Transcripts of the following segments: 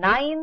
9।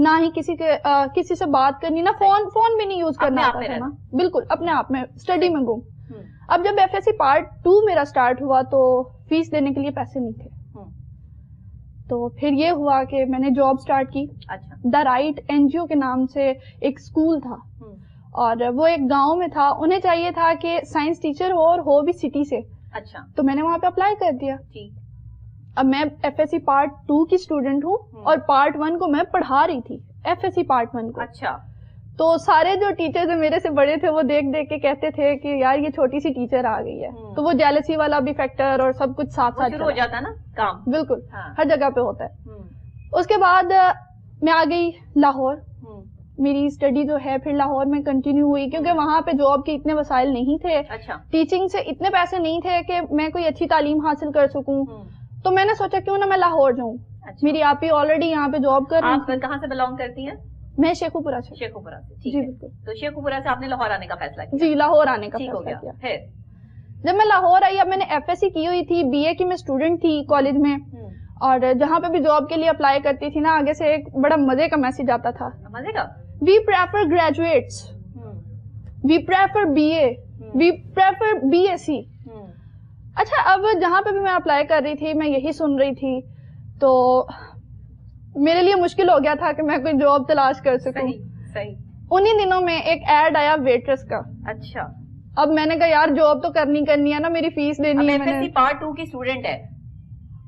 نہ ہی کسی سے بات کرنی، نہ فون بھی نہیں یوز کرنا آتا تھا نا، بالکل اپنے آپ میں اسٹڈی میں گم. اب جب ایف ایس سی پارٹ 2 میرا اسٹارٹ ہوا تو فیس دینے کے لیے پیسے نہیں تھے، تو پھر یہ ہوا کہ میں نے جاب اسٹارٹ کی. دا رائٹ این جی او کے نام سے ایک اسکول تھا اور وہ ایک گاؤں میں تھا. انہیں چاہیے تھا کہ سائنس ٹیچر ہو اور ہو بھی سٹی سے. اچھا. تو میں نے وہاں پہ اپلائی کر دیا. اب میں ایف ایس سی پارٹ 2 کی اسٹوڈنٹ ہوں اور پارٹ 1 کو میں پڑھا رہی تھی، ایف ایس سی پارٹ 1 کو. اچھا. تو سارے جو ٹیچرز میرے سے بڑے تھے وہ دیکھ دیکھ کے کہتے تھے کہ یار یہ چھوٹی سی ٹیچر آ گئی ہے. تو وہ جیلسی والا بھی فیکٹر اور سب کچھ ساتھ ساتھ ہو جاتا ہے نا کام. بالکل ہر جگہ پہ ہوتا ہے. اس کے بعد میں آ گئی لاہور. میری اسٹڈی جو ہے پھر لاہور میں کنٹینیو ہوئی کیونکہ وہاں پہ جاب کے اتنے وسائل نہیں تھے. ٹیچنگ سے اتنے پیسے نہیں تھے کہ میں کوئی اچھی تعلیم حاصل کر سکوں. تو میں نے سوچا کیوں نہ میں لاہور جاؤں. میری آپ ہی آلریڈی یہاں پہ جاب کر رہی ہیں. کہاں سے بلانگ کرتی ہیں؟ میں شیخو پورہ سے. شیخو پورہ سے. جی بالکل. تو شیخو پورہ سے آپ نے لاہور آنے کا فیصلہ کیا؟ جی لاہور آنے کا فیصلہ کیا. پھر جب میں لاہور آئی، اب میں نے ایف ایس سی کی ہوئی تھی، بی اے کی میں اسٹوڈنٹ تھی کالج میں، اور جہاں پہ بھی جاب کے لیے اپلائی کرتی تھی نا آگے سے ایک بڑا مزے کا میسج آتا تھا. مزے کا؟ We prefer graduates, we prefer B A, we prefer B S C. اچھا اب جہاں پہ بھی میں اپلائی کر رہی تھی میں یہی سن رہی تھی تو میرے لیے مشکل ہو گیا تھا کہ میں کوئی جاب تلاش کر سکوں. صحیح. انہی دنوں میں ایک ایڈ آیا ویٹرس کا. اچھا. اب میں نے کہا یار جاب تو کرنی ہے نا، میری فیس دینی ہے. میں پارٹ 2 کی اسٹوڈنٹ ہے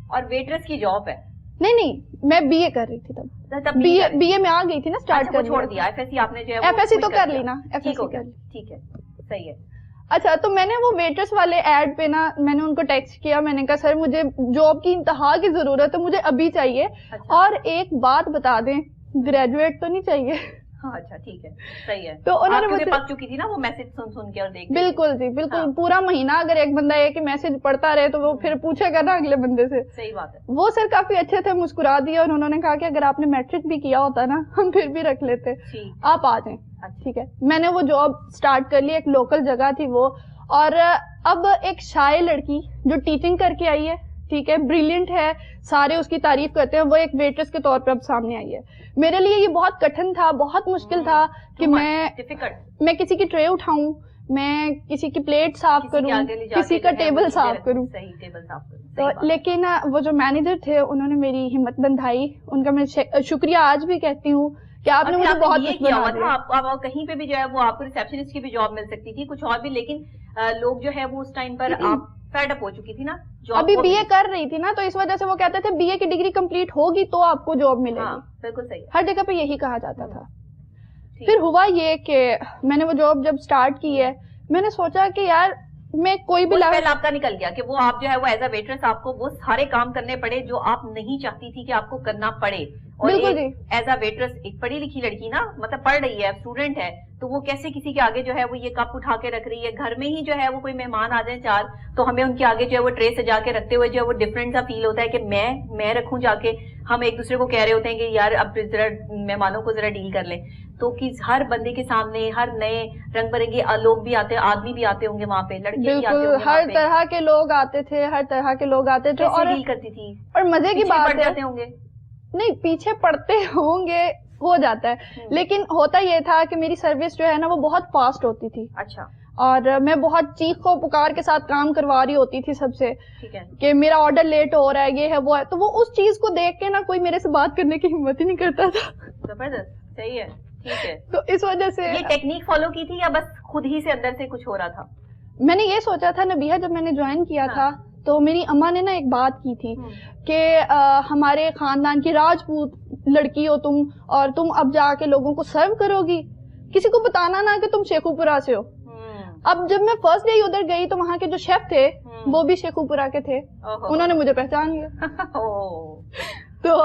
اور ویٹرس کی جاب ہے. نہیں میں بی اے کر رہی تھی تب. بی اے میں آ گئی تھی نا اسٹارٹ کر چھوڑ دیا. ایف ایس سی آپ نے جو ہے ایف ایس سی تو کر لی نا. ٹھیک ہے صحیح ہے. اچھا تو میں نے وہ ویٹرس والے ایڈ پہ نا میں نے ان کو ٹیکسٹ کیا. میں نے کہا سر مجھے جاب کی انتہا کی ضرورت ہے، مجھے ابھی چاہیے. اور ایک بات بتا دیں، گریجویٹ تو نہیں چاہیے. اچھا ٹھیک ہے صحیح ہے. تو انہوں نے مجھے پک چکی تھی نا وہ میسج سن کے اور دیکھ. بالکل جی بالکل. پورا مہینہ اگر ایک بندہ ایک ہی میسج پڑھتا رہے تو وہ پھر پوچھے گا نا اگلے بندے سے. صحیح بات ہے. وہ سر کافی اچھے تھے، مسکرا دیا اور انہوں نے کہا کہ اگر آپ نے میٹرک بھی کیا ہوتا نا ہم پھر بھی رکھ لیتے، آپ آ جائیں. ٹھیک ہے. میں نے وہ جاب اسٹارٹ کر لی. ایک لوکل جگہ تھی وہ. اور اب ایک شائع لڑکی جو ٹیچنگ کر کے آئی ہے، ٹھیک ہے، بریلینٹ ہے، سارے اس کی تعریف کرتے ہیں، وہ ایک ویٹرس کے طور پہ اب سامنے آئی ہے. میرے لیے یہ بہت کٹھن تھا، بہت مشکل تھا کہ میں کسی کی ٹرے اٹھاؤں، میں کسی کی پلیٹ صاف کروں، کسی کا ٹیبل صاف کروں. تو لیکن وہ جو مینیجر تھے انہوں نے میری ہمت بندھائی. ان کا میں شکریہ آج بھی کہتی ہوں کہ آپ نے مجھے بہت کچھ بنا دیا. آپ کہیں پہ بھی جو ہے وہ آپ کو ریسپشنسٹ کی بھی جاب مل سکتی تھی، کچھ اور بھی، لیکن لوگ جو ہے وہ اس ٹائم پر آپ فیڈ اپ ہو چکی تھی نا. ابھی بی اے کر رہی تھی نا تو اس وجہ سے وہ کہتے تھے بی اے کی ڈگری کمپلیٹ ہوگی تو آپ کو جاب ملے گی. بالکل صحیح. ہر جگہ پہ یہی کہا جاتا تھا. پھر ہوا یہ کہ میں نے وہ جاب جب اسٹارٹ کی ہے میں نے سوچا کہ یار میں کوئی بھی لیول آپ کا نکل گیا کہ وہ آپ جو ہے وہ ایز اے ویٹرس آپ کو وہ سارے کام کرنے پڑے جو آپ نہیں چاہتی تھی کہ آپ کو کرنا پڑے. اور ایز اے ویٹرس ایک پڑھی لکھی لڑکی نا، مطلب پڑھ رہی ہے، اسٹوڈنٹ ہے، تو وہ کیسے کسی کے آگے جو ہے وہ یہ کپ اٹھا کے رکھ رہی ہے. گھر میں ہی جو ہے وہ کوئی مہمان آ جائیں 4 تو ہمیں ان کے آگے جو ہے وہ ٹرے سجا کے رکھتے ہوئے جو ہے وہ ڈفرینٹ سا فیل ہوتا ہے کہ میں رکھوں جا کے. ہم ایک دوسرے کو کہہ رہے ہوتے ہیں کہ یار اب ذرا مہمانوں کو ذرا ڈیل کر لیں. تو ہر بندے کے سامنے ہر نئے رنگ برنگے لوگ بھی آتے، آدمی بھی آتے ہوں گے وہاں پہ، لڑکے بھی آتے ہوں گے، ہر طرح کے لوگ آتے تھے، ہر طرح کے لوگ آتے تھے. اور ڈیل کرتی تھی. اور مزے کی بات ہے ہوں گے نہیں پیچھے پڑتے ہوں گے، ہو جاتا ہے. لیکن ہوتا یہ تھا کہ میری سروس جو ہے نا وہ بہت فاسٹ ہوتی تھی. اچھا. اور میں بہت چیخ و پکار کے ساتھ کام کروا رہی ہوتی تھی سب سے کہ میرا آرڈر لیٹ ہو رہا ہے، یہ ہے وہ ہے. تو وہ اس چیز کو دیکھ کے نا کوئی میرے سے بات کرنے کی ہمت ہی نہیں کرتا تھا. زبردست. صحیح ہے. ٹھیک ہے. تو اس وجہ سے یہ ٹیکنیک فالو کی تھی یا بس خود ہی سے اندر سے کچھ ہو رہا تھا؟ میں نے یہ سوچا تھا نبیہہ جب میں نے جوائن کیا تھا تو میری اماں نے نا ایک بات کی تھی کہ ہمارے خاندان کی راجپوت لڑکی ہو تم اور تم اب جا کے لوگوں کو سرو کرو گی، کسی کو بتانا نا کہ تم شیخو پورہ سے ہو. اب جب میں فرسٹ ڈے ادھر گئی تو وہاں کے جو شیف تھے وہ بھی شیخو پورہ کے تھے. انہوں نے مجھے پہچان لیا. تو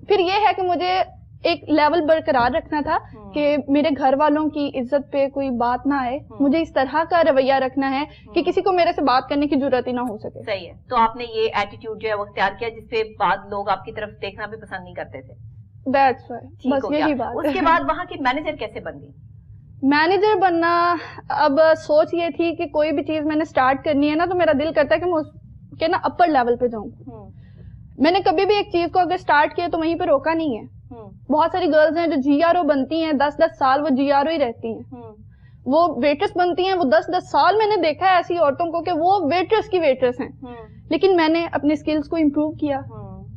پھر یہ ہے کہ مجھے ایک لیول برقرار رکھنا تھا کہ میرے گھر والوں کی عزت پہ کوئی بات نہ آئے. مجھے اس طرح کا رویہ رکھنا ہے کہ کسی کو میرے سے بات کرنے کی ضرورت ہی نہ ہو سکے. صحیح ہے. تو آپ نے یہ ایٹیٹیوڈ جو ہے وہ اختیار کیا جس پہ بعد لوگ آپ کی طرف دیکھنا بھی پسند نہیں کرتے تھے. That's right. بس یہی بات. اس کے بعد وہاں کی مینیجر کیسے بن گئی؟ مینیجر بننا اب سوچ یہ تھی کہ کوئی بھی چیز میں نے اسٹارٹ کرنی ہے نا تو میرا دل کرتا ہے کہ میں اس کے نا اپر لیول پہ جاؤں. میں نے کبھی بھی ایک چیز کو اگر اسٹارٹ کیا تو وہیں پہ روکا نہیں ہے. بہت ساری گرلز ہیں جو GRO بنتی ہیں 10-10 سال وہ GRO ہی رہتی ہیں, وہ ویٹرس بنتی ہیں, وہ 10-10 سال میں نے دیکھا ہے ایسی عورتوں کو کہ وہ ویٹرس کی ویٹرس ہیں. لیکن میں نے اپنے اسکلز کو امپروو کیا.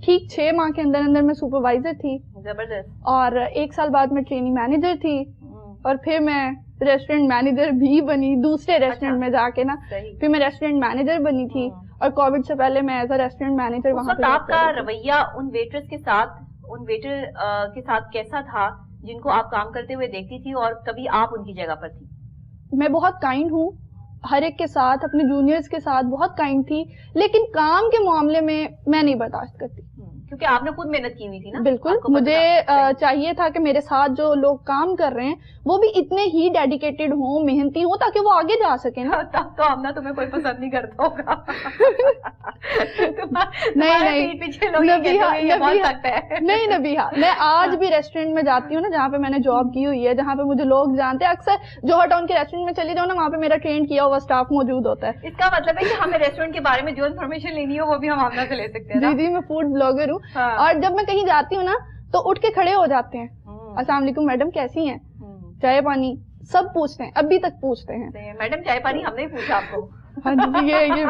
ٹھیک 6 ماہ کے اندر اندر میں سپروائزر تھی, زبردست, اور 1 سال بعد میں ٹریننگ مینیجر تھی, اور پھر میں ریسٹورینٹ مینیجر بھی بنی دوسرے ریسٹورینٹ میں جا کے نا. پھر میں ریسٹورینٹ مینیجر بنی تھی, اور کووڈ سے پہلے میں ایز اے ریسٹورینٹ مینیجر وہاں پہ. آپ کا رویہ ان ویٹرس کے ساتھ, ان ویٹر کے ساتھ کیسا تھا جن کو آپ کام کرتے ہوئے دیکھتی تھی, اور کبھی آپ ان کی جگہ پر تھی؟ میں بہت کائنڈ ہوں ہر ایک کے ساتھ, اپنے جونیئرز کے ساتھ بہت کائنڈ تھی, لیکن کام کے معاملے میں نہیں برداشت کرتی, کیونکہ آپ نے خود محنت کی ہوئی تھی نا. بالکل, مجھے چاہیے تھا کہ میرے ساتھ جو لوگ کام کر رہے ہیں وہ بھی اتنے ہی ڈیڈیکیٹڈ ہوں, محنتی ہوں, تاکہ وہ آگے جا سکیں نا. تب تو آمنہ تمہیں کوئی پسند نہیں کرتا ہوگا. نہیں نبیہا, میں آج بھی ریسٹورینٹ میں جاتی ہوں نا جہاں پہ میں نے جاب کی ہوئی ہے, جہاں پہ مجھے لوگ جانتے ہیں, اکثر جوہر ٹاؤن کے ریسٹورینٹ میں چلی جاؤ نا, وہاں پہ میرا ٹرین کیا ہوا اسٹاف موجود ہوتا ہے. اس کا مطلب ہے کہ ہمیں ریسٹورینٹ کے بارے میں جو انفارمیشن لینی ہو وہ بھی ہم آمنہ سے لے سکتے ہیں. جی, میں فوڈ بلاگر ہوں, اور جب میں کہیں جاتی ہوں نا تو اٹھ کے کھڑے ہو جاتے ہیں, السلام علیکم میڈم کیسی ہیں, چائے پانی, سب پوچھتے ہیں, ابھی تک پوچھتے ہیں. میڈم چائے پانی ہم نے پوچھا آپ کو؟ ہاں جی, یہ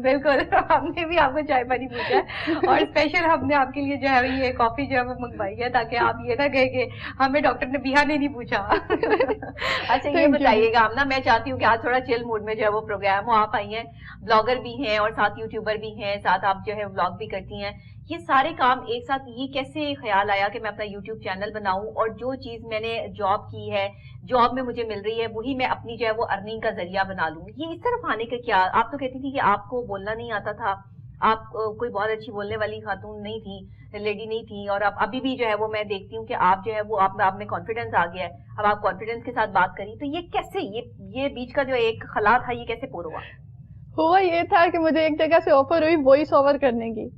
بالکل, ہم نے بھی آپ کو چائے پانی پوچھا ہے, اور اسپیشل ہم نے آپ کے لیے جو ہے یہ کافی جو ہے وہ منگوائی ہے, تاکہ آپ یہ نہ کہیں کہ ہمیں ڈاکٹر نبیہا نے نہیں پوچھا. اچھا, یہ بتائیے گا آمنہ, میں چاہتی ہوں کہ آج تھوڑا چل موڈ میں جو ہے وہ پروگرام ہو. آپ آئی ہیں, بلاگر بھی ہیں اور ساتھ یوٹیوبر بھی ہیں, ساتھ آپ جو ہے بلاگ بھی کرتی ہیں. یہ سارے کام ایک ساتھ, یہ کیسے خیال آیا کہ میں اپنا یوٹیوب چینل بناؤں, اور جو چیز میں نے جاب کی ہے, جاب میں مجھے مل رہی ہے, وہی میں اپنی جو ہے وہ ارننگ کا ذریعہ بنا لوں؟ یہ اس طرف آنے کا کیا؟ آپ تو کہتی تھی کہ آپ کو بولنا نہیں آتا تھا, آپ کوئی بہت اچھی بولنے والی خاتون نہیں تھی, لیڈی نہیں تھی, اور ابھی بھی جو ہے وہ میں دیکھتی ہوں کہ آپ جو ہے وہ آپ میں کانفیڈنس آ گیا ہے, اب آپ کانفیڈنس کے ساتھ بات کری. تو یہ کیسے, یہ بیچ کا جو ایک خلا تھا یہ کیسے پور ہوا؟ یہ تھا کہ مجھے ایک جگہ سے آفر ہوئی وائس اوور کرنے کی.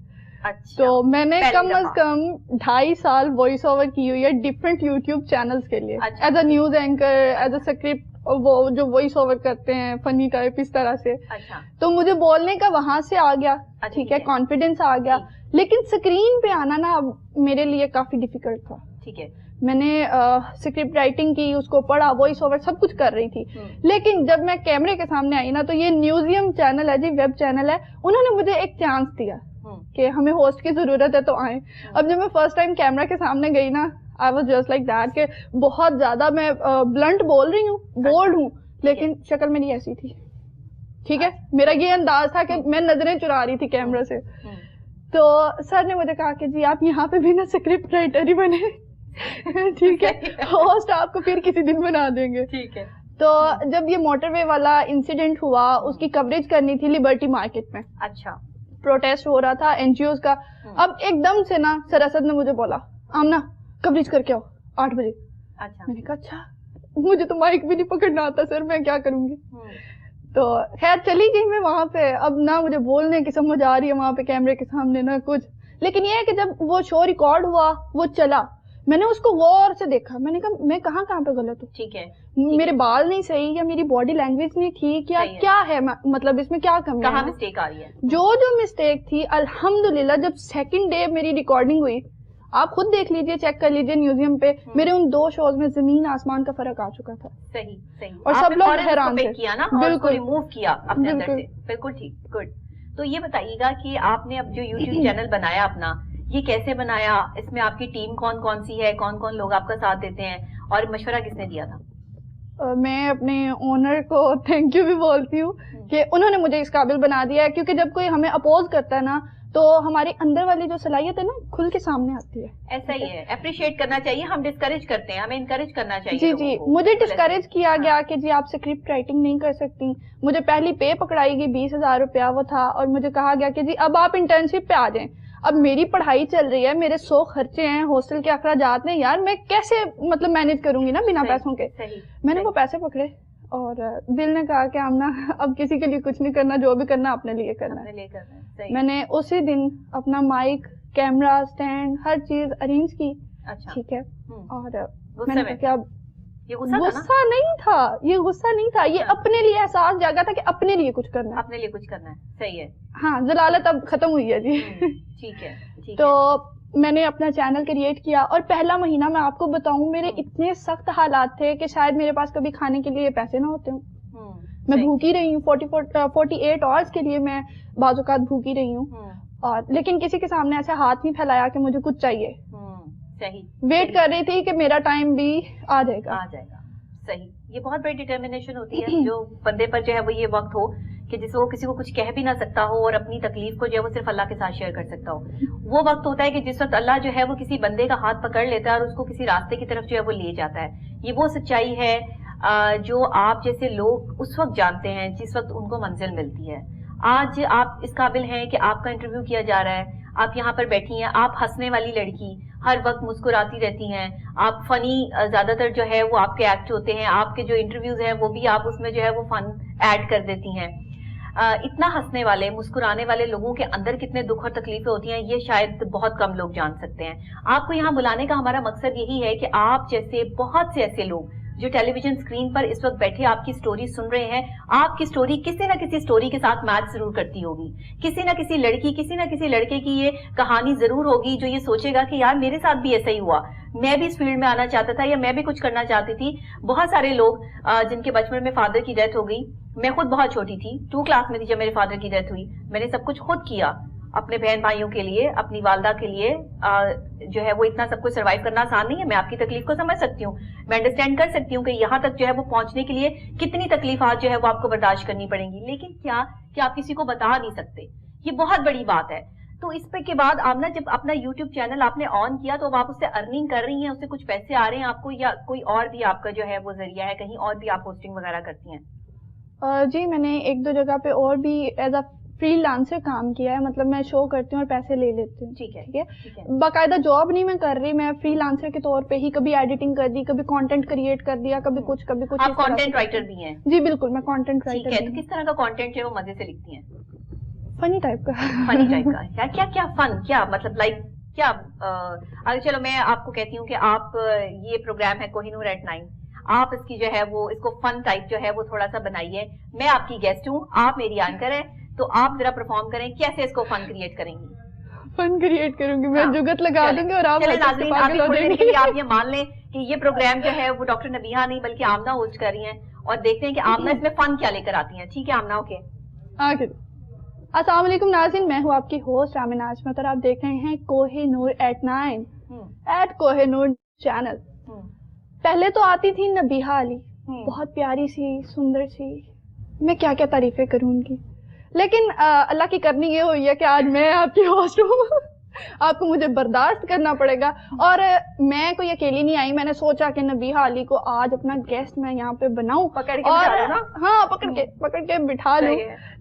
اچھا, تو میں نے کم از کم 2.5 سال وائس اوور کی ہوئی ہے ڈفرینٹ یوٹیوب چینلز کے لیے, as a news anchor, as a script, وہ جو وائس اوور کرتے ہیں فنی ٹائپ اس طرح سے. تو مجھے بولنے کا وہاں سے آ گیا, ٹھیک ہے, کانفیڈینس آ گیا, لیکن اسکرین پہ آنا نا میرے لیے کافی ڈیفیکلٹ تھا. ٹھیک ہے, میں نے اسکرپٹ رائٹنگ کی, اس کو پڑھا, وائس اوور سب کچھ کر رہی تھی, لیکن جب میں کیمرے کے سامنے آئی نا, تو یہ نیوزیم چینل ہے جی, ویب چینل ہے, انہوں نے مجھے ایک چانس دیا کہ ہمیں ہوسٹ کی ضرورت ہے تو آئیں. اب جب میں فرسٹ ٹائم کیمرہ کے سامنے گئی نا, I was just like that کہ بہت زیادہ میں بلنٹ بول رہی ہوں, بولڈ ہوں, لیکن شکل میری ایسی تھی. ٹھیک ہے, میرا یہ انداز تھا کہ میں نظریں چرا رہی تھی کیمرہ سے. تو سر نے مجھے کہا کہ جی آپ یہاں پہ بھی نا اسکرپٹ رائٹر ہی بنے, ٹھیک ہے, ہوسٹ آپ کو پھر کسی دن بنا دیں گے. ٹھیک ہے. تو جب یہ موٹر وے والا انسیڈنٹ ہوا, اس کی کوریج کرنی تھی لبرٹی مارکیٹ میں. اچھا, پروٹیسٹ ہو رہا تھا این جی اوز کا. اب ایک دم سے نا سر اسد نے مجھے بولا, آمنہ کوریج کر کے آؤ 8 بجے. اچھا, میں نے کہا اچھا, مجھے تو مائک بھی نہیں پکڑنا آتا سر, میں کیا کروں گی. تو خیر چلی گئی میں وہاں پہ. اب نہ مجھے بولنے کی سمجھ آ رہی ہے وہاں پہ کیمرے کے سامنے نہ کچھ, لیکن یہ ہے کہ جب وہ شو ریکارڈ ہوا, وہ چلا, میں نے اس کو غور سے دیکھا, میں نے کہا میں کہاں پہ غلط ہوں. ٹھیک ہے, میرے بال نہیں صحیح, یا میری باڈی لینگویج نہیں ٹھیک, یا کیا ہے, مطلب اس میں کیا کمی ہے, کہاں مسٹیک آ رہی ہے. جو مسٹیک تھی الحمدللہ جب سیکنڈ ڈے میری ریکارڈنگ ہوئی, آپ خود دیکھ لیجئے, چیک کر لیجئے میوزیم پہ, میرے ان 2 شوز میں زمین آسمان کا فرق آ چکا تھا. صحیح, اور سب لوگ حیران تھے. بالکل ریموو کیا اپنے اندر سے. بالکل ٹھیک, گڈ. تو یہ بتائیے گا کہ آپ نے اب جو یوٹیوب چینل بنایا اپنا, یہ کیسے بنایا, اس میں آپ کی ٹیم کون سی ہے, کون لوگ آپ کا ساتھ دیتے ہیں, اور مشورہ کس نے دیا تھا؟ میں اپنے اونر کو تھینک یو بھی بولتی ہوں کہ انہوں نے مجھے اس قابل بنا دیا ہے, کیونکہ جب کوئی ہمیں اپوز کرتا ہے نا تو ہماری اندر والی جو صلاحیت ہے نا کھل کے سامنے آتی ہے. ایسا ہی ہے, اپریشیٹ کرنا چاہیے, ہم ڈسکریج کرتے ہیں, ہمیں انکریج کرنا چاہیے. جی, مجھے ڈسکریج کیا گیا کہ جی آپ اسکرپٹ رائٹنگ نہیں کر سکتی. مجھے پہلی پے پکڑائی گئی 20,000 روپیہ وہ تھا, اور مجھے کہا گیا کہ جی اب آپ انٹرنشپ پہ آ جائیں. اب میری پڑھائی چل رہی ہے, میرے 100 خرچے ہیں, ہاسٹل کے اخراجات ہیں, یار میں کیسے مطلب مینج کروں گی نا بنا پیسوں کے. میں نے وہ پیسے پکڑے, اور دل نے کہا کہ آمنہ اب کسی کے لیے کچھ نہیں کرنا, جو بھی کرنا اپنے لیے کرنا ہے. میں نے اسی دن اپنا مائک, کیمرہ, اسٹینڈ, ہر چیز ارینج کی. ٹھیک ہے, اور میں نے کہا غصہ نہیں تھا, یہ اپنے لیے احساس جاگا تھا کہ اپنے لیے کچھ کرنا ہے. صحیح ہے. ہاں, ضلالت اب ختم ہوئی ہے جی. ٹھیک ہے. تو میں نے اپنا چینل کریٹ کیا اور پہلا مہینہ میں آپ کو بتاؤں میرے اتنے سخت حالات تھے کہ شاید میرے پاس کبھی کھانے کے لیے پیسے نہ ہوتے ہوں. میں بھوکی رہی ہوں 48 آورس کے لیے میں بعض اوقات بھوکی رہی ہوں, اور لیکن کسی کے سامنے ایسے ہاتھ نہیں پھیلایا کہ مجھے کچھ چاہیے. صحیح, ویٹ کر رہی تھی کہ میرا ٹائم بھی آ جائے گا. صحیح, یہ بہت بڑی ڈٹرمنیشن ہوتی ہے جو بندے پر جو ہے وہ یہ وقت ہو کہ جس وہ کسی کو کچھ کہہ بھی نہ سکتا ہو اور اپنی تکلیف کو جو ہے وہ صرف اللہ کے ساتھ شیئر کر سکتا ہو. وہ وقت ہوتا ہے کہ جس وقت اللہ جو ہے وہ کسی بندے کا ہاتھ پکڑ لیتا ہے اور اس کو کسی راستے کی طرف جو ہے وہ لے جاتا ہے. یہ وہ سچائی ہے جو آپ جیسے لوگ اس وقت جانتے ہیں جس وقت ان کو منزل ملتی ہے. آج آپ اس قابل ہیں کہ آپ کا انٹرویو کیا جا رہا ہے, آپ یہاں پر بیٹھی ہیں, آپ ہنسنے والی لڑکی, ہر وقت مسکراتی رہتی ہیں, آپ فنی زیادہ تر جو ہے وہ آپ کے ایکٹ ہوتے ہیں, آپ کے جو انٹرویوز ہیں وہ بھی آپ اس میں جو ہے وہ فن ایڈ کر دیتی ہیں. اتنا ہنسنے والے مسکرانے والے لوگوں کے اندر کتنے دکھ اور تکلیفیں ہوتی ہیں یہ شاید بہت کم لوگ جان سکتے ہیں. آپ کو یہاں بلانے کا ہمارا مقصد یہی ہے کہ آپ جیسے بہت سے ایسے لوگ جو ٹیلی ویژن اسکرین پر اس وقت بیٹھے آپ کی سٹوری سن رہے ہیں, آپ کی سٹوری کسی نہ کسی سٹوری کے ساتھ میچ ضرور کرتی ہوگی. کسی نہ کسی لڑکی کسی نہ کسی لڑکے کی یہ کہانی ضرور ہوگی جو یہ سوچے گا کہ یار میرے ساتھ بھی ایسا ہی ہوا, میں بھی اس فیلڈ میں آنا چاہتا تھا یا میں بھی کچھ کرنا چاہتی تھی. بہت سارے لوگ جن کے بچپن میں فادر کی ڈیتھ ہو گئی, میں خود بہت چھوٹی تھی, 2 کلاس میں تھی جب میرے فادر کی ڈیتھ ہوئی. میں نے سب کچھ خود کیا اپنے بہن بھائیوں کے لیے, اپنی والدہ کے لیے. جو ہے وہ اتنا سب کچھ سروائیو کرنا آسان نہیں ہے. میں آپ کی تکلیف کو سمجھ سکتی ہوں, میں انڈرسٹینڈ کر سکتی ہوں کہ یہاں تک جو ہے وہ پہنچنے کے لیے کتنی تکلیفات جو ہے وہ آپ کو برداشت کرنی پڑیں گی. لیکن کیا کہ آپ کسی کو بتا نہیں سکتے, یہ بہت بڑی بات ہے. تو اس پہ کے بعد آمنہ جب اپنا یوٹیوب چینل آپ نے آن کیا تو اب آپ اس سے ارننگ کر رہی ہیں, اس سے کچھ پیسے آ رہے ہیں آپ کو, یا کوئی اور بھی آپ کا جو ہے وہ ذریعہ ہے, کہیں اور بھی آپ ہوسٹنگ وغیرہ کرتی ہیں؟ جی میں نے 1-2 جگہ پہ اور بھی ایز اے فری لانسر کام کیا ہے, مطلب میں شو کرتی ہوں اور پیسے لے لیتی ہوں. ٹھیک ہے, باقاعدہ جاب نہیں میں کر رہی, میں فری لانسر کے طور پہ ہی کبھی ایڈیٹنگ کر دی, کبھی کانٹینٹ کریٹ کر دیا, کبھی کچھ کبھی کچھ. آپ کانٹینٹ رائٹر بھی ہیں؟ جی بالکل, میں کانٹینٹ رائٹر. ٹھیک ہے, تو کس طرح کا کانٹینٹ جو ہے وہ مزے سے لکھتی ہیں؟ فنی ٹائپ کا. فنی ٹائپ کا کیا کیا فن, کیا مطلب لائک کیا؟ اگر چلو میں آپ کو کہتی ہوں کہ آپ یہ پروگرام ہے کوہ نور ایٹ 9, آپ اس کی جو ہے وہ اس کو فن ٹائپ جو ہے وہ تھوڑا سا بنائیے. میں آپ کی گیسٹ ہوں, آپ میری اینکر ہیں, تو آپ ذرا پرفارم کریں, کیسے اس کو فن کریٹ کریں گی؟ فن کریٹ کروں گی میں, جگت لگا دوں گی اور آپ ناظرین آپ یہ مان لیں کہ یہ پروگرام جو ہے وہ ڈاکٹر نبیہہ نہیں بلکہ آمنہ ہوسٹ کر رہی ہیں, اور دیکھتے ہیں کہ آمنہ اس میں فن کیا لے کر آتی ہیں. ٹھیک ہے آمنہ, اوکے. السلام علیکم ناظرین, میں ہوں آپ کی ہوسٹ آمنہ عاصمت اور آپ دیکھ رہے ہیں Koh Noor at 9 at Koh Noor channel. پہلے تو آتی تھی نبیہہ علی, بہت پیاری سی, سندر سی, میں کیا کیا تعریفیں کروں ان کی, لیکن اللہ کی کرنی یہ ہوئی ہے کہ آج میں آپ کی ہوسٹ ہوں. آپ کو مجھے برداشت کرنا پڑے گا, اور میں کوئی اکیلی نہیں آئی, میں نے سوچا کہ نبیہہ علی کو آج اپنا گیسٹ میں یہاں پہ بناؤں, پکڑ کے بٹھا لوں.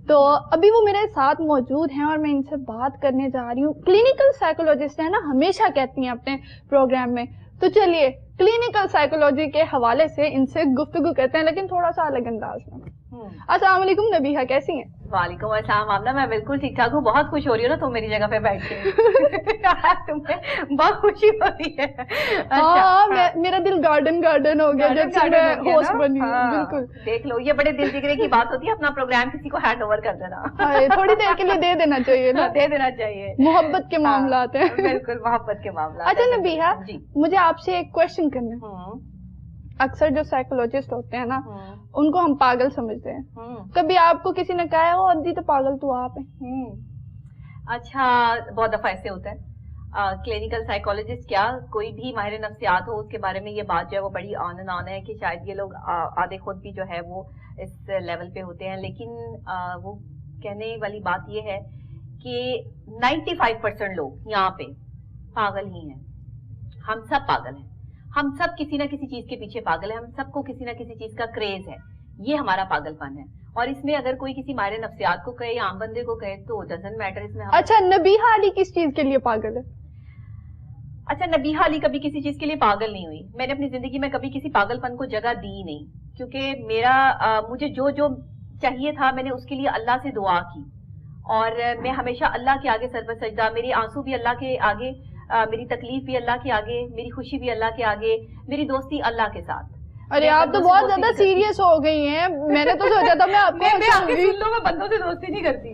تو ابھی وہ میرے ساتھ موجود ہیں اور میں ان سے بات کرنے جا رہی ہوں. کلینکل سائیکولوجسٹ ہیں نا, ہمیشہ کہتی ہیں اپنے پروگرام میں, تو چلیے کلینکل سائیکولوجی کے حوالے سے ان سے گفتگو کرتے ہیں, لیکن تھوڑا سا الگ انداز میں. السلام علیکم نبیہہ, کیسی ہیں؟ وعلیکم السلام آمنہ, میں بالکل ٹھیک ٹھاک ہوں. بہت خوش ہو رہی ہوں نا تم میری جگہ پہ بیٹھ کے, تمہیں بہت خوشی ہو رہی ہے. ہاں, میرا دل گارڈن ہو گیا جب سے میں ہوسٹ بنی ہوں. بالکل, دیکھ لو, یہ بڑے دل جگرے کی بات ہوتی ہے, اپنا پروگرام کسی کو ہینڈ اوور کر دینا. تھوڑی دیر کے لیے دے دینا چاہیے نا, دے دینا چاہیے, محبت کے معاملات ہیں. بالکل محبت کے معاملات. اچھا نبیہہ, مجھے آپ سے ایک کوشچن کرنا ہے. اکثر جو سائیکولوجسٹ ہوتے ہیں نا, ان کو ہم پاگل سمجھتے ہیں. کبھی آپ کو کسی نے کہا ہے وہ ادھی تو پاگل تو آپ ہیں؟ اچھا, بہت دفعہ ایسے ہوتا ہے. کلینکل سائیکولوجسٹ کیا کوئی بھی ماہر نفسیات ہو, اس کے بارے میں یہ بات جو ہے وہ بڑی آن اینڈ آن ہے کہ شاید یہ لوگ آدھے خود بھی جو ہے وہ اس لیول پہ ہوتے ہیں. لیکن وہ کہنے والی بات یہ ہے کہ 95% لوگ یہاں پہ پاگل ہی ہیں. ہم سب پاگل ہیں, ہم سب کسی نہ کسی چیز کے پیچھے پاگل ہیں, ہم سب کو کسی نہ کسی چیز کا کریز ہے. یہ ہمارا پاگل پن ہے, اور اس میں اگر کوئی کسی ماہر نفسیات کو کہے یا عام بندے کو کہے تو ڈزنٹ میٹر اس میں. اچھا نبیہہ علی کس چیز کے لیے پاگل ہے؟ اچھا, نبیہہ علی کبھی کسی چیز کے لیے پاگل نہیں ہوئی. میں نے اپنی زندگی میں کبھی کسی پاگل پن کو جگہ دی نہیں, کیونکہ مجھے جو چاہیے تھا میں نے اس کے لیے اللہ سے دعا کی, اور میں ہمیشہ اللہ کے آگے سر پر سجدہ, میری آنسو بھی اللہ کے آگے, میری تکلیف بھی اللہ کے آگے, میری خوشی بھی اللہ کے آگے, میری دوستی اللہ کے ساتھ. ارے آپ تو بہت زیادہ سیریس ہو گئی ہیں, میں نے تو سوچا تھا میں آپ کو میں بندوں سے دوستی نہیں کرتی.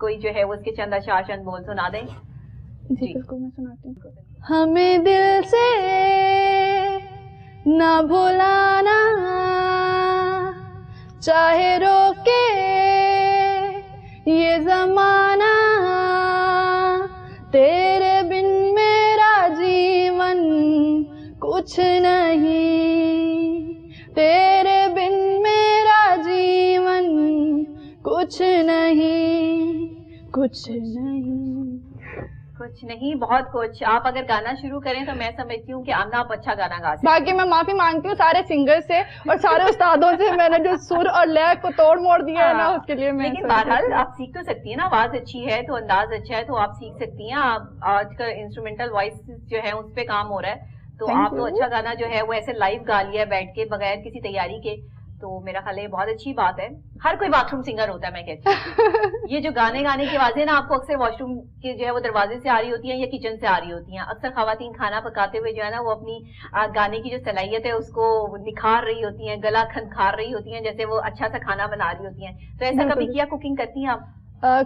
کوئی جو ہے وہ اس کے چند اشعار چند بول سنا دیں. جی بالکل میں سناتی ہوں. ہمیں دل سے نہ بھولانا, چاہے روکے یہ زمانہ, تیرے بن میرا جیون کچھ نہیں, تیرے بن میرا جیون کچھ نہیں, کچھ نہیں, کچھ نہیں, بہت کچھ. آپ اگر گانا شروع کریں تو میں سمجھتی ہوں کہ آمنہ آپ اچھا گانا گا سکتے ہیں. باقی میں معافی مانگتی ہوں سارے سنگر سے اور سارے استادوں سے, میں نے جو سر اور لے کو توڑ موڑ دیا ہے نا اس کے لیے. میں لیکن بہرحال آپ سیکھ تو سکتی ہیں نا, آواز اچھی ہے تو انداز اچھا ہے تو آپ سیکھ سکتی ہیں. آپ آج کل انسٹرومنٹل وائس جو ہے اس پہ کام ہو رہا ہے, تو آپ تو اچھا گانا جو ہے وہ ایسے لائیو گا لیا بیٹھ کے بغیر کسی تیاری کے, تو میرا خیال ہے بہت اچھی بات ہے. ہر کوئی باتھ روم سنگر ہوتا ہے میں کہتی ہوں. یہ جو گانے گانے کی آوازیں نا آپ کو اکثر واش روم کے جو ہے وہ دروازے سے آ رہی ہوتی ہیں یا کچن سے آ رہی ہوتی ہیں. اکثر خواتین کھانا پکاتے ہوئے جو ہے نا وہ اپنی گانے کی جو صلاحیت ہے اس کو نکھار رہی ہوتی ہیں, گلا کھنکھار رہی ہوتی ہیں جیسے وہ اچھا سا کھانا بنا رہی ہوتی ہیں. تو ایسا کبھی کیا, کوکنگ کرتی ہیں آپ؟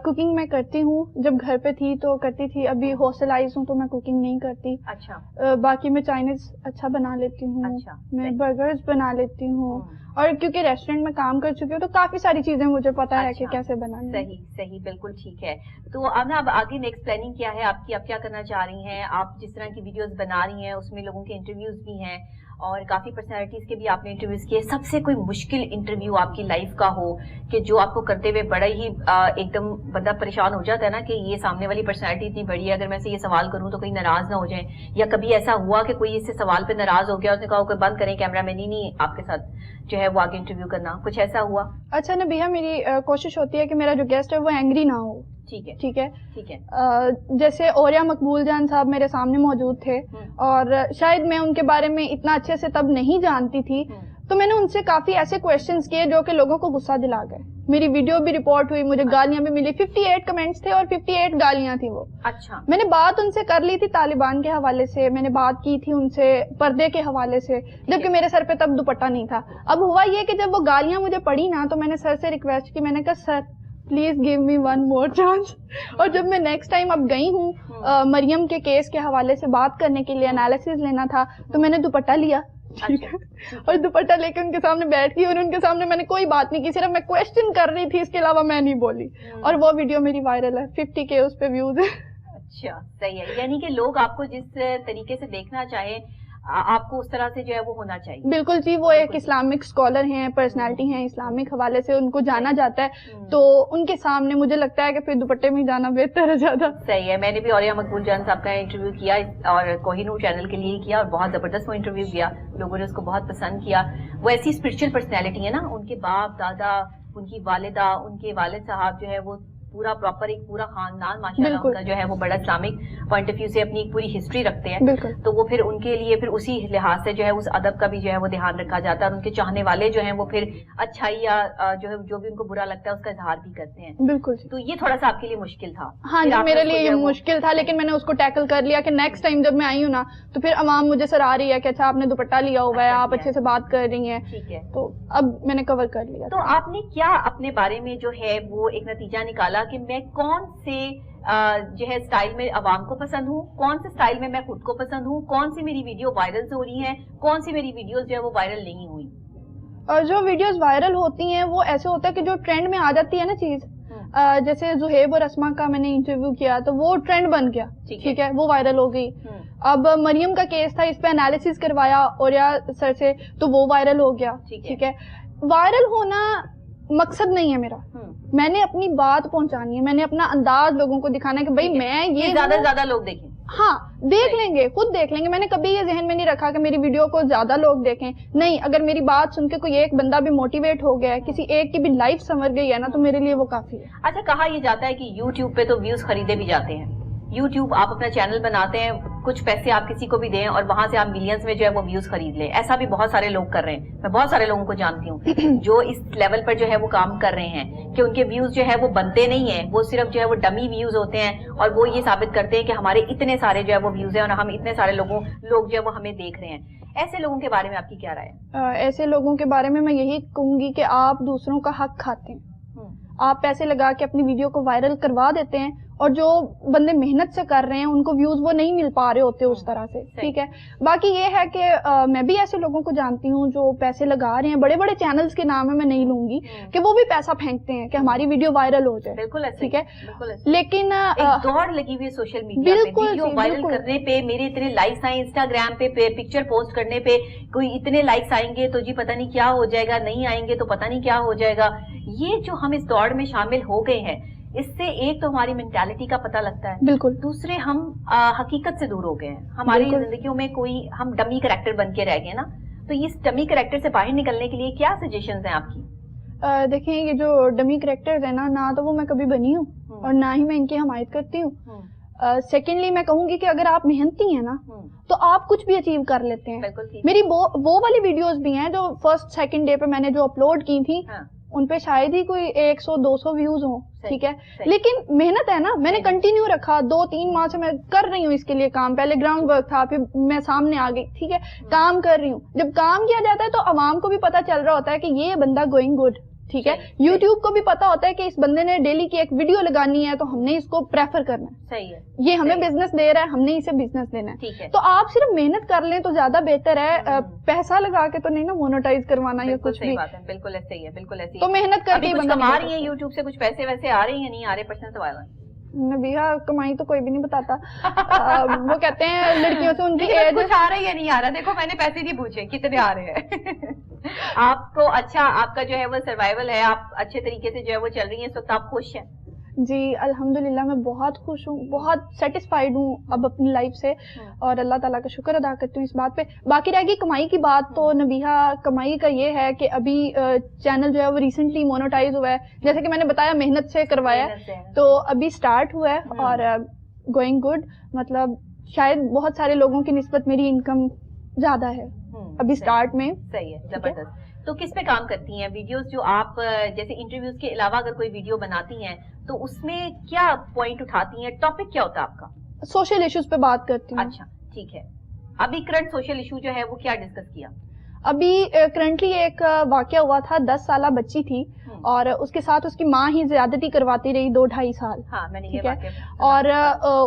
کوکنگ میں کرتی ہوں, جب گھر پہ تھی تو کرتی تھی, ابھی ہاسٹلائز ہوں تو میں کوکنگ نہیں کرتی. اچھا. باقی میں چائنیز اچھا بنا لیتی ہوں. اچھا. میں برگرز بنا لیتی ہوں, اور کیونکہ ریسٹورینٹ میں کام کر چکی ہوں تو کافی ساری چیزیں مجھے پتا ہے کہ کیسے بنانی. صحیح صحیح, بالکل ٹھیک ہے. تو اب آگے نیکسٹ پلاننگ کیا ہے آپ کی, آپ کیا کرنا چاہ رہی ہیں؟ آپ جس طرح کی ویڈیوز بنا رہی ہیں اس میں لوگوں کے انٹرویوز بھی ہیں اور کافی پرسنالٹیز کے بھی آپ نے انٹرویوز کیے. سب سے کوئی مشکل انٹرویو آپ کی لائف کا ہو کہ جو آپ کو کرتے ہوئے بڑا ہی ایک دم بندہ پریشان ہو جاتا ہے نا کہ یہ سامنے والی پرسنالٹی اتنی بڑی ہے, اگر میں سے یہ سوال کروں تو کہیں ناراض نہ ہو جائیں, یا کبھی ایسا ہوا کہ کوئی اس سے سوال پہ ناراض ہو گیا, اس نے کہا کہ بند کریں کیمرہ, میں نہیں آپ کے ساتھ جو ہے وہ آگے انٹرویو کرنا, کچھ ایسا ہوا؟ اچھا نبیہ, میری کوشش ہوتی ہے کہ میرا جو گیسٹ ہے وہ اینگری نہ ہو. ٹھیک ہے ٹھیک ہے ٹھیک ہے. جیسے اوریا مقبول جان صاحب میرے سامنے موجود تھے, اور شاید میں ان کے بارے میں اتنا اچھے سے تب نہیں جانتی تھی, تو میں نے ان سے کافی ایسے کویشچنز کیے جو کہ لوگوں کو غصہ دلا گئے. میری ویڈیو بھی رپورٹ ہوئی, مجھے گالیاں بھی ملی, 58 کمنٹس تھے اور 58 گالیاں تھیں وہ. اچھا. میں نے بات ان سے کر لی تھی طالبان کے حوالے سے, میں نے بات کی تھی ان سے پردے کے حوالے سے, جبکہ میرے سر پہ تب دوپٹہ نہیں تھا. اب ہوا یہ کہ جب وہ گالیاں مجھے پڑی نا تو میں نے سر سے ریکویسٹ کی, میں نے کہا sir please give me one more chance. اور جب میں نیکسٹ ٹائم اب گئی ہوں مریم کے کیس کے حوالے سے بات کرنے کے لیے, انالیسز لینا تھا, تو میں نے دوپٹہ لیا, ٹھیک ہے, اور دوپٹہ لے کے ان کے سامنے بیٹھ گئی اور ان کے سامنے میں نے کوئی بات نہیں کی, صرف میں کویشچن کر رہی تھی, اس کے علاوہ میں نہیں بولی. اور وہ ویڈیو میری وائرل ہے, 50K اس پہ ویوز ہے. اچھا صحیح ہے, یعنی کہ لوگ آپ کو جس طریقے سے دیکھنا چاہیں آپ کو اس طرح سے جو ہے وہ ہونا چاہیے. بالکل جی, وہ ایک اسلامک اسکالر ہیں, پرسنالٹی ہیں, اسلامک حوالے سے ان کو جانا جاتا ہے, تو ان کے سامنے مجھے لگتا ہے کہ پھر دوپٹے میں جانا بہتر ہے زیادہ. صحیح ہے. میں نے بھی اوریا مقبول جان صاحب کا انٹرویو کیا اور کوہ نور چینل کے لیے کیا, اور بہت زبردست وہ انٹرویو کیا, لوگوں نے اس کو بہت پسند کیا. وہ ایسی اسپرچل پرسنالٹی ہے نا, ان کے باپ دادا, ان کی والدہ, ان کے والد صاحب جو ہے وہ پورا پراپر ایک پورا خاندان ماشاءاللہ ان کا جو ہے وہ بڑا اسلامک پوائنٹ آف ویو سے اپنی ایک پوری ہسٹری رکھتے ہیں, تو وہ پھر ان کے لیے پھر اسی لحاظ سے جو ہے اس ادب کا بھی جو ہے وہ دھیان رکھا جاتا ہے, اور ان کے چاہنے والے جو ہیں وہ پھر اچھائی یا جو ہے جو بھی ان کو برا لگتا ہے اس کا اظہار بھی کرتے ہیں. بالکل. تو یہ تھوڑا سا آپ کے لیے مشکل تھا. ہاں جی, میرے لیے یہ مشکل تھا, لیکن میں نے اس کو ٹیکل کر لیا کہ نیکسٹ ٹائم جب میں آئی ہوں نا تو پھر عوام مجھے سر آ رہی ہے کہ اچھا آپ نے دوپٹہ لیا ہوا ہے, آپ اچھے سے بات کر رہی ہیں, ٹھیک ہے, تو اب میں نے کور کر لیا. تو آپ نے کیا اپنے بارے میں جو ہے وہ ایک نتیجہ نکالا کہ میں کون سے جو ہے سٹائل میں عوام کو پسند ہوں, کون سے سٹائل میں خود کو پسند ہوں, کون سی میری ویڈیو وائرل ہو رہی ہیں, کون سی میری ویڈیوز جو ہے وہ وائرل نہیں ہوئی؟ اور جو ویڈیوز وائرل ہوتی ہیں وہ ایسے ہوتا ہے کہ جو ٹرینڈ میں آ جاتی ہے نا چیز, جیسے زہیب اور اسما کا میں نے انٹرویو کیا تو وہ ٹرینڈ بن گیا, ٹھیک ہے, وہ وائرل ہو گئی. اب مریم کا کیس تھا, اس پہ انالیسس کروایا اوریا سر سے, تو وہ وائرل ہو گیا, ٹھیک ہے. وائرل ہونا مقصد نہیں ہے میرا, میں نے اپنی بات پہنچانی ہے, میں نے اپنا انداز لوگوں کو دکھانا ہے کہ بھائی میں یہ زیادہ سے زیادہ لوگ دیکھیں. ہاں دیکھ لیں گے, خود دیکھ لیں گے. میں نے کبھی یہ ذہن میں نہیں رکھا کہ میری ویڈیو کو زیادہ لوگ دیکھیں, نہیں, اگر میری بات سن کے کوئی ایک بندہ بھی موٹیویٹ ہو گیا ہے, کسی ایک کی بھی لائف سنور گئی ہے نا, تو میرے لیے وہ کافی ہے. اچھا, کہا یہ جاتا ہے کہ یوٹیوب پہ تو ویوز خریدے بھی جاتے ہیں. یوٹیوب آپ اپنا چینل بناتے ہیں, کچھ پیسے آپ کسی کو بھی دیں اور وہاں سے آپ ملینز میں جو ہے وہ ویوز خرید لیں. ایسا بھی بہت سارے لوگ کر رہے ہیں, میں بہت سارے لوگوں کو جانتی ہوں جو اس لیول پر جو ہے وہ کام کر رہے ہیں کہ ان کے ویوز جو ہے وہ بنتے نہیں ہیں, وہ صرف جو ہے وہ ڈمی ویوز ہوتے ہیں اور وہ یہ ثابت کرتے ہیں کہ ہمارے اتنے سارے جو ہے وہ ویوز ہیں اور ہم اتنے سارے لوگ جو ہے وہ ہمیں دیکھ رہے ہیں. ایسے لوگوں کے بارے میں آپ کی کیا رائے ہے؟ ایسے لوگوں کے بارے میں یہی کہوں گی کہ آپ دوسروں کا حق کھاتے ہیں. آپ پیسے لگا کے اپنی ویڈیو کو وائرل کروا دیتے ہیں اور جو بندے محنت سے کر رہے ہیں ان کو ویوز وہ نہیں مل پا رہے ہوتے اس طرح سے. ٹھیک ہے, باقی یہ ہے کہ میں بھی ایسے لوگوں کو جانتی ہوں جو پیسے لگا رہے ہیں, بڑے بڑے چینلز کے نام ہے میں نہیں لوں گی, کہ وہ بھی پیسہ پھینکتے ہیں کہ ہماری ویڈیو وائرل ہو جائے. بالکل ٹھیک ہے, لیکن دوڑ لگی ہوئی سوشل میڈیا پہ ویڈیو وائرل کرنے پہ, میرے اتنے لائکس آئیں انسٹاگرام پہ پکچر پوسٹ کرنے پہ, کوئی اتنے لائکس آئیں گے تو جی پتہ نہیں کیا ہو جائے گا, نہیں آئیں گے تو پتہ نہیں کیا ہو جائے گا. یہ جو ہم اس دوڑ میں شامل ہو گئے ہیں, اس سے ایک تو ہماری مینٹالٹی کا پتہ لگتا ہے, بالکل, دوسرے ہم حقیقت سے دور ہو گئے ہیں. ہماری زندگیوں میں کوئی ہم ڈمی کریکٹر بن کے رہ گئے نا, تو اس ڈمی کریکٹر سے باہر نکلنے کے لیے کیا سجیشنز ہیں آپ کی؟ دیکھیں یہ جو ڈمی کریکٹرز ہیں نہ تو وہ میں کبھی بنی ہوں اور نہ ہی میں ان کی حمایت کرتی ہوں. سیکنڈلی میں کہوں گی کہ اگر آپ محنتی ہیں نا تو آپ کچھ بھی اچیو کر لیتے ہیں. میری وہ والی ویڈیوز بھی ہیں جو فرسٹ سیکنڈ ڈے پہ میں نے جو اپلوڈ کی تھی, ان پہ شاید ہی کوئی 100-200 ویوز ہوں. ٹھیک ہے, لیکن محنت ہے نا, میں نے کنٹینیو رکھا, 2-3 ماہ سے میں کر رہی ہوں اس کے لیے کام. پہلے گراؤنڈ ورک تھا, پھر میں سامنے آ گئی. ٹھیک ہے, کام کر رہی ہوں. جب کام کیا جاتا ہے تو عوام کو بھی پتا چل رہا ہوتا ہے کہ یہ بندہ گوئنگ گڈ. ٹھیک ہے, یوٹیوب کو بھی پتا ہوتا ہے کہ اس بندے نے ڈیلی کی ایک ویڈیو لگانی ہے تو ہم نے اس کو پریفر کرنا ہے. صحیح ہے, یہ ہمیں بزنس دے رہا ہے, ہم نے اسے بزنس دینا ہے. تو آپ صرف محنت کر لیں تو زیادہ بہتر ہے, پیسہ لگا کے تو نہیں نا مونوٹائز کروانا یا کچھ بھی. بالکل ایسے ہی ہے, بالکل ایسے. تو محنت کر کے کما رہی ہیں یوٹیوب سے, کچھ پیسے ویسے آ رہے ہیں نہیں آ رہے؟ پرسنل سوال ہے. نبیہا کمائی تو کوئی بھی نہیں بتاتا. وہ کہتے ہیں لڑکیوں سے ان کی ایج کچھ آ رہا ہے یا نہیں آ رہا. دیکھو میں نے پیسے نہیں پوچھے کتنے آ رہے ہیں. آپ کو اچھا, آپ کا جو ہے وہ سروائیول ہے, آپ اچھے طریقے سے جو ہے وہ چل رہی ہیں اس وقت, آپ خوش ہیں؟ جی الحمدللہ میں بہت خوش ہوں, بہت سیٹسفائیڈ ہوں اب اپنی لائف سے, اور اللہ تعالیٰ کا شکر ادا کرتی ہوں اس بات پہ. باقی رہ گئی کمائی کی بات, تو نبیہا کمائی کا یہ ہے کہ ابھی چینل جو ہے وہ ریسنٹلی مونوٹائز ہوا ہے, جیسے کہ میں نے بتایا محنت سے کروایا ہے, تو ابھی سٹارٹ ہوا ہے اور گوئنگ گڈ. مطلب شاید بہت سارے لوگوں کی نسبت میری انکم زیادہ ہے ابھی سٹارٹ میں. صحیح ہے, زبردست. تو کس پہ کام کرتی ہیں؟ ویڈیوز جو آپ جیسے انٹرویوز کے علاوہ اگر کوئی ویڈیو بناتی ہیں تو اس میں کیا پوائنٹ اٹھاتی ہیں؟ ٹاپک کیا ہوتا ہے آپ کا؟ سوشل ایشوز پہ بات کرتی ہوں. اچھا ٹھیک ہے, ابھی کرنٹ سوشل ایشو جو ہے وہ کیا ڈسکس کیا؟ ابھی کرنٹلی ایک واقعہ ہوا تھا, 10 سالہ بچی تھی اور اس کے ساتھ اس کی ماں ہی زیادتی کرواتی رہی 2-2.5 سال. ہاں میں نے یہ واقعہ, اور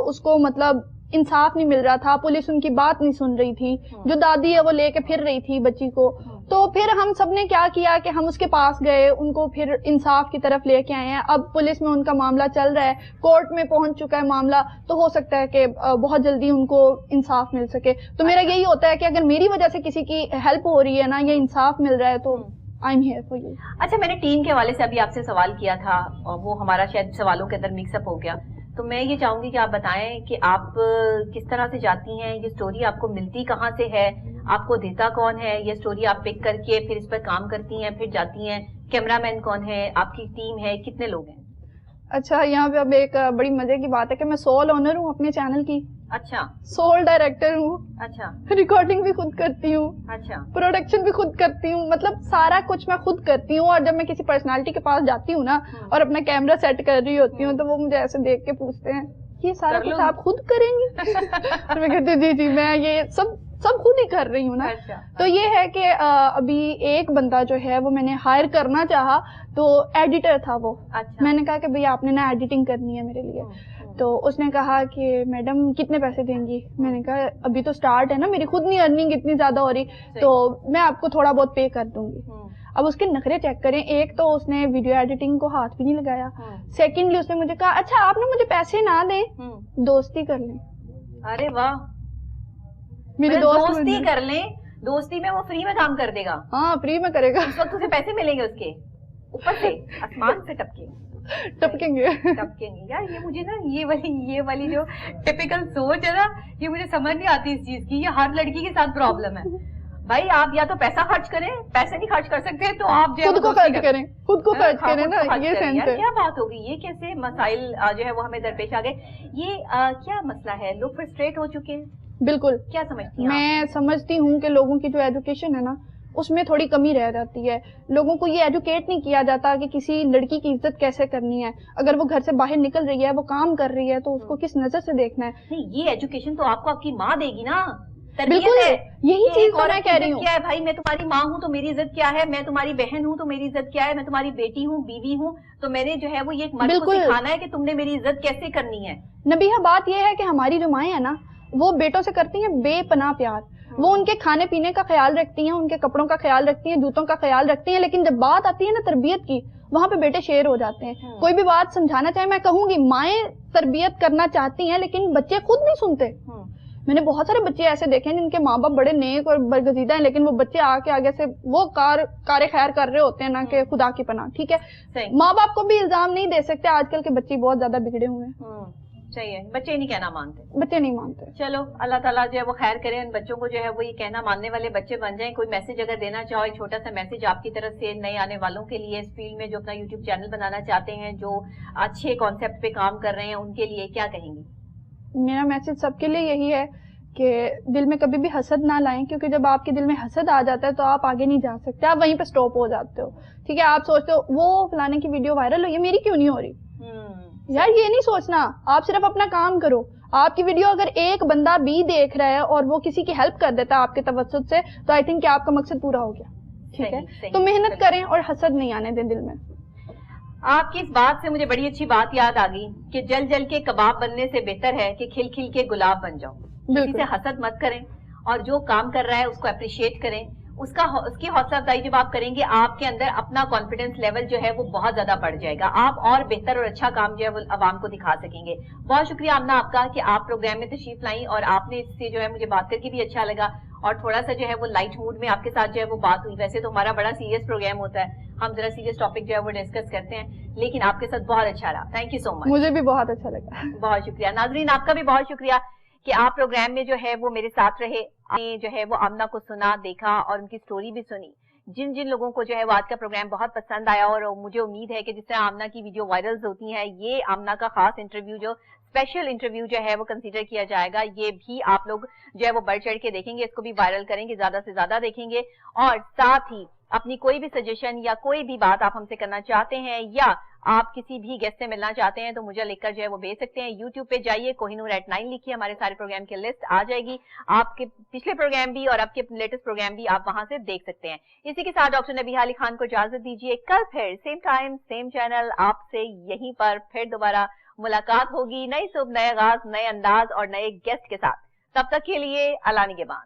اس کو مطلب انصاف نہیں مل رہا تھا, پولیس ان کی بات نہیں سن رہی تھی, جو دادی ہے وہ لے کے پھر رہی تھی بچی کو. تو پھر ہم سب نے کیا کیا کہ ہم اس کے پاس گئے, ان کو پھر انصاف کی طرف لے کے آئے ہیں. اب پولیس میں ان کا معاملہ چل رہا ہے, کورٹ میں پہنچ چکا ہے معاملہ, تو ہو سکتا ہے کہ بہت جلدی ان کو انصاف مل سکے. تو میرا یہی ہوتا ہے کہ اگر میری وجہ سے کسی کی ہیلپ ہو رہی ہے نا, یا انصاف مل رہا ہے, تو I am here for you. اچھا, میں نے ٹیم کے حوالے سے ابھی آپ سے سوال کیا تھا اور وہ ہمارا شاید سوالوں کے اندر مکس اپ ہو گیا, تو میں یہ چاہوں گی کہ آپ بتائیں کہ آپ کس طرح سے جاتی ہیں, یہ سٹوری آپ کو ملتی کہاں سے ہے, آپ کو دیتا کون ہے, یہ سٹوری آپ پک کر کے پھر اس پر کام کرتی ہیں, پھر جاتی ہیں, کیمرہ مین کون ہے, آپ کی ٹیم ہے, کتنے لوگ ہیں؟ اچھا, یہاں پہ اب ایک بڑی مزے کی بات ہے کہ میں سول اونر ہوں اپنے چینل کی. اچھا, سول ڈائریکٹر ہوں. اچھا, ریکارڈنگ بھی خود کرتی ہوں. اچھا, پروڈکشن بھی خود کرتی ہوں, مطلب سارا کچھ میں خود کرتی ہوں. اور جب میں کسی پرسنالٹی کے پاس جاتی ہوں نا اور اپنا کیمرہ سیٹ کر رہی ہوتی ہوں, تو وہ مجھے ایسے دیکھ کے پوچھتے ہیں یہ سارا کچھ آپ خود کریں گی؟ تو میں کہتی ہوں جی میں یہ سب خود ہی کر رہی ہوں نا. تو یہ ہے کہ ابھی ایک بندہ جو ہے وہ میں نے ہائر کرنا چاہا, تو ایڈیٹر تھا وہ. میں نے کہا کہ بھئی آپ نے نا ایڈیٹنگ کرنی ہے میرے لیے. تو اس نے کہا کہ میڈم کتنے پیسے دیں گی؟ میں نے کہا ابھی تو سٹارٹ ہے نا, میری خود نہیں ارننگ اتنی زیادہ ہو رہی, تو میں آپ کو تھوڑا بہت پے کر دوں گی. اب اس کے نخرے چیک کریں, ایک تو اس نے ویڈیو ایڈیٹنگ کو ہاتھ بھی نہیں لگایا. سیکنڈلی اس نے مجھے کہا اچھا آپ نے مجھے پیسے نہ دیں, دوستی کر لیں. ارے واہ, میری دوستی کر لیں. دوستی میں وہ فری میں کام کر دے گا؟ ہاں فری میں کرے گا. اس وقت اسے پیسے ملیں گے اس کے اوپر سے, آسمان سے ٹپکیں گے. یار یہ مجھے نا یہ والی جو ٹپیکل سوچ ہے نا, یہ مجھے سمجھ نہیں آتی اس چیز کی. یہ ہر لڑکی کے ساتھ پرابلم ہے. بھائی آپ یا تو پیسہ خرچ کریں, پیسے نہیں خرچ کر سکتے تو آپ جو خود کو خرچ کریں, خود کو خرچ کریں نا. یہ سینس ہے. کیا بات ہوگی, یہ کیسے مسائل جو ہے وہ ہمیں درپیش آ گئے. یہ کیا مسئلہ ہے, لوگ فرسٹریٹ ہو چکے ہیں, بالکل کیا سمجھتی ہیں میں سمجھتی ہوں کہ لوگوں کی جو ایجوکیشن ہے نا اس میں تھوڑی کمی رہ جاتی ہے. لوگوں کو یہ ایجوکیٹ نہیں کیا جاتا کہ کسی لڑکی کی عزت کیسے کرنی ہے. اگر وہ گھر سے باہر نکل رہی ہے, وہ کام کر رہی ہے, تو اس کو کس نظر سے دیکھنا ہے. نہیں, یہ ایجوکیشن تو آپ کو آپ کی ماں دے گی نا, بالکل یہی چیز تو میں کہہ رہی ہوں. کیا ہے بھائی, میں تمہاری ماں ہوں تو میری عزت کیا ہے, میں تمہاری بہن ہوں تو میری عزت کیا ہے, میں تمہاری بیٹی ہوں, بیوی ہوں, تو میں نے جو ہے وہ یہ مرد کو سکھانا ہے کہ تم نے میری عزت کیسے کرنی ہے. نبیہا بات یہ ہے کہ ہماری جو مائیں ہیں نا وہ بیٹوں سے کرتی ہیں بے پناہ پیار. وہ ان کے کھانے پینے کا خیال رکھتی ہیں, ان کے کپڑوں کا خیال رکھتی ہیں, جوتوں کا خیال رکھتی ہیں, لیکن جب بات آتی ہے نا تربیت کی, وہاں پہ بیٹے شیر ہو جاتے ہیں. کوئی بھی بات سمجھانا چاہے, میں کہوں گی مائیں تربیت کرنا چاہتی ہیں لیکن بچے خود نہیں سنتے. میں نے بہت سارے بچے ایسے دیکھے ہیں جن کے ماں باپ بڑے نیک اور برگزیدہ ہیں, لیکن وہ بچے آگے سے وہ کار خیر کر رہے ہوتے ہیں نا کہ خدا کی پناہ. ٹھیک ہے, ماں باپ کو بھی الزام نہیں دے سکتے, آج کل کے بچے بہت زیادہ بگڑے ہوئے ہیں. چاہیے, بچے نہیں کہنا مانتے, بچے نہیں مانتے. چلو اللہ تعالیٰ جو ہے وہ خیر کرے, ان بچوں کو جو ہے وہ یہ کہنا ماننے والے بچے بن جائیں. کوئی میسج اگر دینا چاہو, ایک چھوٹا سا میسج آپ کی طرف سے نئے آنے والوں کے لیے, اس فیلڈ میں جو اپنا یوٹیوب چینل بنانا چاہتے ہیں, جو اچھے کانسیپٹ پہ کام کر رہے ہیں, ان کے لیے کیا کہیں گی؟ میرا میسج سب کے لیے یہی ہے کہ دل میں کبھی بھی حسد نہ لائیں, کیونکہ جب آپ کے دل میں حسد آ جاتا ہے تو آپ آگے نہیں جا سکتے, آپ وہیں پہ سٹاپ ہو جاتے ہو. ٹھیک ہے, آپ سوچتے ہو وہ فلانے کی ویڈیو وائرل ہوئی ہے, میری کیوں نہیں ہو رہی. یار یہ نہیں سوچنا, آپ صرف اپنا کام کرو. آپ کی ویڈیو اگر ایک بندہ بھی دیکھ رہا ہے اور وہ کسی کی ہیلپ کر دیتا ہے آپ کے توسط سے, تو آئی تھنک کہ آپ کا مقصد پورا ہو گیا. ٹھیک ہے, تو محنت کریں اور حسد نہیں آنے دیں دل میں. آپ کی اس بات سے مجھے بڑی اچھی بات یاد آ گئی کہ جل جل کے کباب بننے سے بہتر ہے کہ کھل کھل کے گلاب بن جاؤ. کسی سے حسد مت کریں, اور جو کام کر رہا ہے اس کو اپریشیٹ کریں. اس کی حوصلہ افزائی جب آپ کریں گے, آپ کے اندر اپنا کانفیڈنس لیول جو ہے وہ بہت زیادہ بڑھ جائے گا. آپ اور بہتر اور اچھا کام جو ہے وہ عوام کو دکھا سکیں گے. بہت شکریہ آمنہ آپ کا کہ آپ پروگرام میں تشریف لائیں, اور آپ نے اس سے جو ہے مجھے بات کر کے بھی اچھا لگا, اور تھوڑا سا جو ہے وہ لائٹ موڈ میں آپ کے ساتھ جو ہے وہ بات ہوئی. ویسے تو ہمارا بڑا سیریس پروگرام ہوتا ہے, ہم ذرا سیریس ٹاپک جو ہے وہ ڈسکس کرتے ہیں, لیکن آپ کے ساتھ بہت اچھا رہا. تھینک یو سو مچ. مجھے بھی بہت اچھا لگا. بہت شکریہ. ناظرین آپ کا بھی بہت شکریہ کہ آپ پروگرام میں جو ہے وہ میرے ساتھ رہے, جو ہے وہ آمنہ کو سنا, دیکھا اور ان کی سٹوری بھی سنی. جن لوگوں کو جو ہے وہ آج کا پروگرام بہت پسند آیا, اور مجھے امید ہے کہ جس طرح آمنہ کی ویڈیو وائرلز ہوتی ہیں, یہ آمنہ کا خاص انٹرویو جو اسپیشل انٹرویو جو ہے وہ کنسیڈر کیا جائے گا, یہ بھی آپ لوگ جو ہے وہ بڑھ چڑھ کے دیکھیں گے, اس کو بھی وائرل کریں گے, زیادہ سے زیادہ دیکھیں گے. اور ساتھ ہی اپنی کوئی بھی سجیشن یا کوئی بھی بات آپ ہم سے کرنا چاہتے ہیں, یا آپ کسی بھی گیسٹ سے ملنا چاہتے ہیں, تو مجھے لکھ کر جو ہے وہ بھیج سکتے ہیں. یوٹیوب پہ جائیے, کوہ نور @9 لکھیے, ہمارے سارے پروگرام کی لسٹ آ جائے گی. آپ کے پچھلے پروگرام بھی اور آپ کے لیٹسٹ پروگرام بھی آپ وہاں سے دیکھ سکتے ہیں. اسی کے ساتھ ڈاکٹر نبیہا علی خان کو اجازت دیجیے. کل پھر سیم ٹائم سیم چینل آپ سے یہیں پر پھر دوبارہ ملاقات ہوگی, نئی صبح, نئے آغاز, نئے انداز اور نئے گیسٹ کے ساتھ. تب تک کے لیے اللہ نگہبان.